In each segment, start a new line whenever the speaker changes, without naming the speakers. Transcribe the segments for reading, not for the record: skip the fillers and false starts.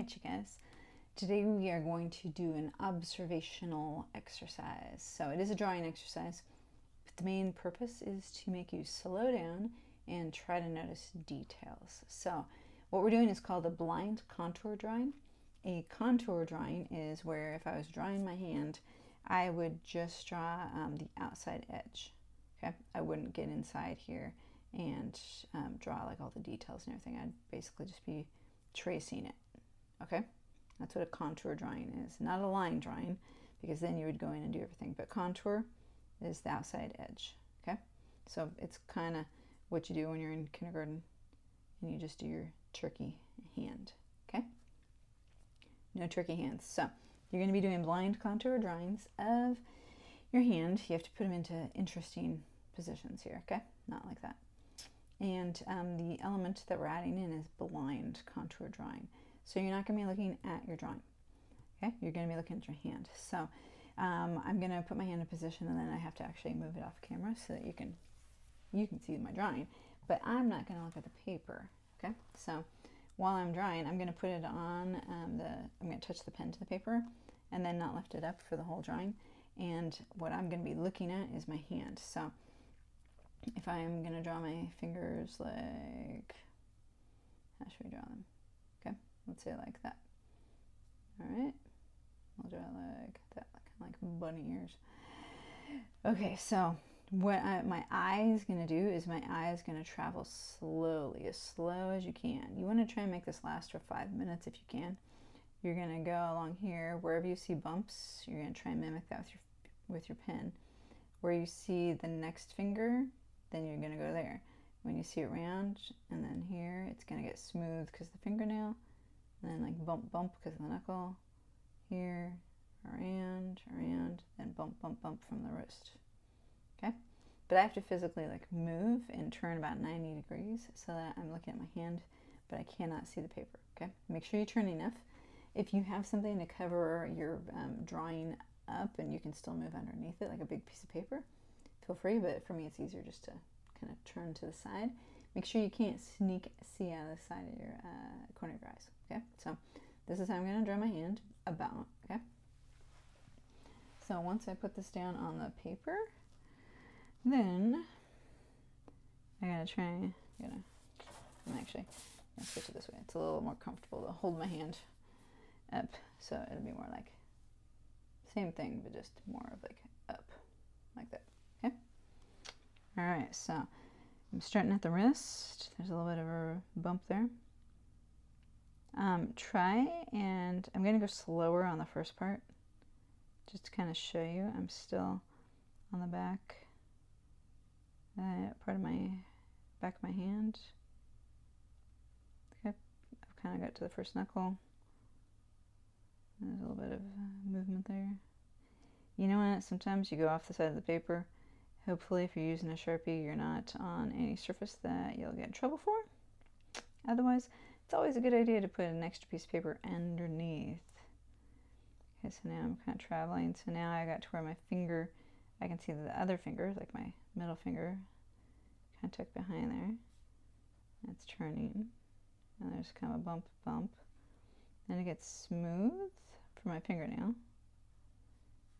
Alright, you guys. Today we are going to do an observational exercise. So it is a drawing exercise, but the main purpose is to make you slow down and try to notice details. So what we're doing is called a blind contour drawing. A contour drawing is where if I was drawing my hand, I would just draw the outside edge. Okay, I wouldn't get inside here and draw like all the details and everything. I'd basically just be tracing it. Okay, that's what a contour drawing is. Not a line drawing, because then you would go in and do everything, but contour is the outside edge. Okay, so it's kind of what you do when you're in kindergarten and you just do your turkey hand. Okay, no turkey hands. So you're going to be doing blind contour drawings of your hand. You have to put them into interesting positions here. Okay, not like that. And the element that we're adding in is blind contour drawing. So you're not going to be looking at your drawing. Okay, you're going to be looking at your hand. So I'm going to put my hand in position, and then I have to actually move it off camera so that you can see my drawing. But I'm not going to look at the paper. Okay, so while I'm drawing, I'm going to put it on I'm going to touch the pen to the paper, and then not lift it up for the whole drawing. And what I'm going to be looking at is my hand. So if I'm going to draw my fingers like, how should we draw them? Okay, let's say like that. All right, we'll draw like that, kind of like bunny ears. Okay, so what my eye is going to do is my eye is going to travel slowly, as slow as you can. You want to try and make this last for 5 minutes if you can. You're going to go along here. Wherever you see bumps, you're going to try and mimic that with your pen. Where you see the next finger, then you're going to go there. When you see it round, and then here, it's going to get smooth because the fingernail, and then like bump, bump because of the knuckle, here, around, then bump, bump, bump from the wrist. Okay? But I have to physically like move and turn about 90 degrees so that I'm looking at my hand, but I cannot see the paper. Okay? Make sure you turn enough. If you have something to cover your drawing up and you can still move underneath it, like a big piece of paper, feel free, but for me it's easier just to kind of turn to the side. Make sure you can't see out of the side of your corner of your eyes. Okay, so this is how I'm going to draw my hand about. Okay, so once I put this down on the paper, then I gotta try. I'm actually gonna switch it this way. It's a little more comfortable to hold my hand up, so it'll be more like same thing, but just more of like up, like that. Okay. All right. So I'm starting at the wrist. There's a little bit of a bump there. Try and I'm going to go slower on the first part, just to kind of show you. I'm still on the back part of my back of my hand. Okay. I've kind of got to the first knuckle. There's a little bit of movement there. You know what? Sometimes you go off the side of the paper. Hopefully, if you're using a Sharpie, you're not on any surface that you'll get in trouble for. Otherwise, it's always a good idea to put an extra piece of paper underneath. Okay, so now I'm kind of traveling. So now I got to where my finger, I can see the other finger, like my middle finger, kind of tucked behind there. That's turning. And there's kind of a bump, bump. Then it gets smooth for my fingernail.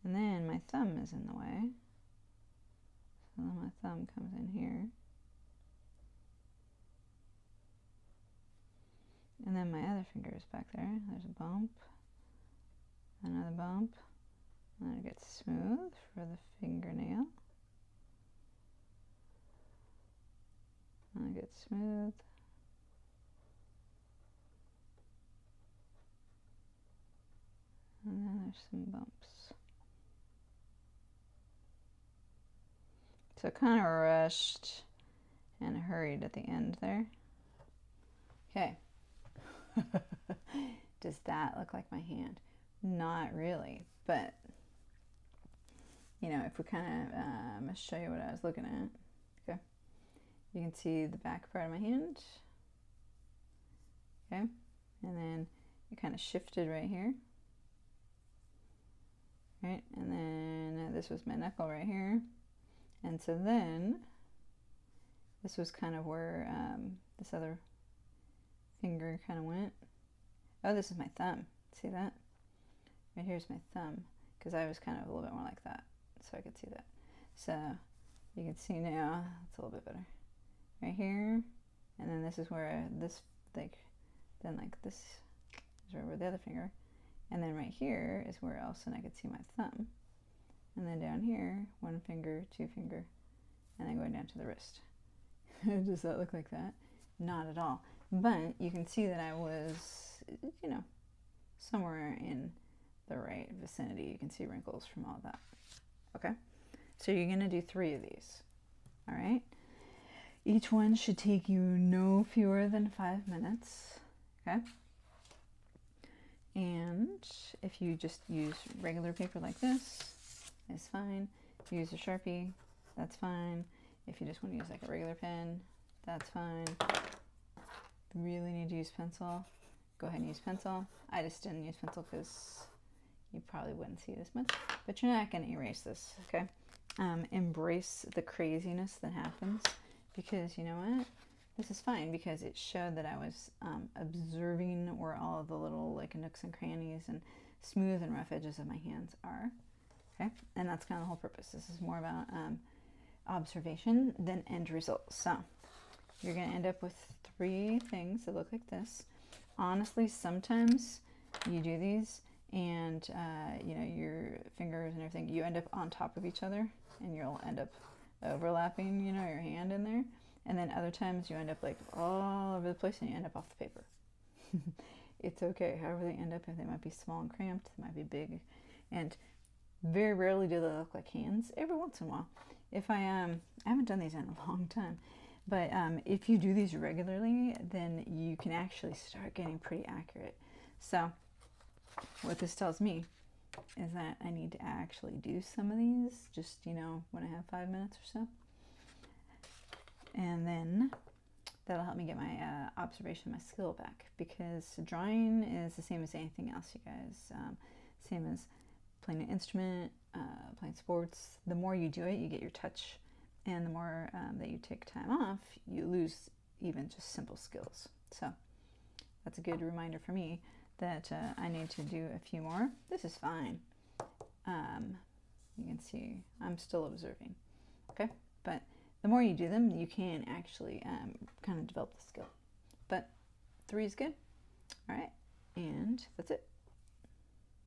And then my thumb is in the way. So then my thumb comes in here. And then my other finger is back there. There's a bump. Another bump. And then it gets smooth for the fingernail. And it gets smooth. And then there's some bumps. So kind of rushed and hurried at the end there. Okay. Does that look like my hand? Not really, but you know, if we kind of, I'm going to show you what I was looking at. Okay. You can see the back part of my hand. Okay. And then it kind of shifted right here. Right. And then this was my knuckle right here. And so then this was kind of where this other finger kind of went. Oh, this is my thumb. See that? Right here's my thumb, because I was kind of a little bit more like that, so I could see that. So you can see now it's a little bit better. Right here, and then this is where this, like, then like this is where the other finger, and then right here is where else, and I could see my thumb, and then down here, one finger, two finger, and then going down to the wrist. Does that look like that? Not at all. But you can see that I was, you know, somewhere in the right vicinity. You can see wrinkles from all that. Okay, so you're going to do 3 of these. All right, each one should take you no fewer than 5 minutes. Okay, and if you just use regular paper like this, it's fine. If you use a Sharpie, that's fine. If you just want to use like a regular pen, that's fine. If you really need to use pencil, go ahead and use pencil. I just didn't use pencil because you probably wouldn't see it as much, but you're not going to erase this, okay? Embrace the craziness that happens, because you know what? This is fine, because it showed that I was observing where all of the little like nooks and crannies and smooth and rough edges of my hands are, okay? And that's kind of the whole purpose. This is more about observation than end result. So you're going to end up with 3 things that look like this. Honestly, sometimes you do these and you know, your fingers and everything, you end up on top of each other and you'll end up overlapping, you know, your hand in there. And then other times you end up like all over the place and you end up off the paper. It's okay, however they end up. They might be small and cramped, they might be big, and very rarely do they look like hands. Every once in a while. If I haven't done these in a long time, but if you do these regularly, then you can actually start getting pretty accurate. So what this tells me is that I need to actually do some of these, just, you know, when I have 5 minutes or so. And then that'll help me get my observation, my skill back, because drawing is the same as anything else, you guys. Same as playing an instrument, playing sports. The more you do it, you get your touch, and the more that you take time off, you lose even just simple skills. So that's a good reminder for me that I need to do a few more. This is fine. You can see I'm still observing, okay? But the more you do them, you can actually kind of develop the skill. But 3 is good. All right, and that's it.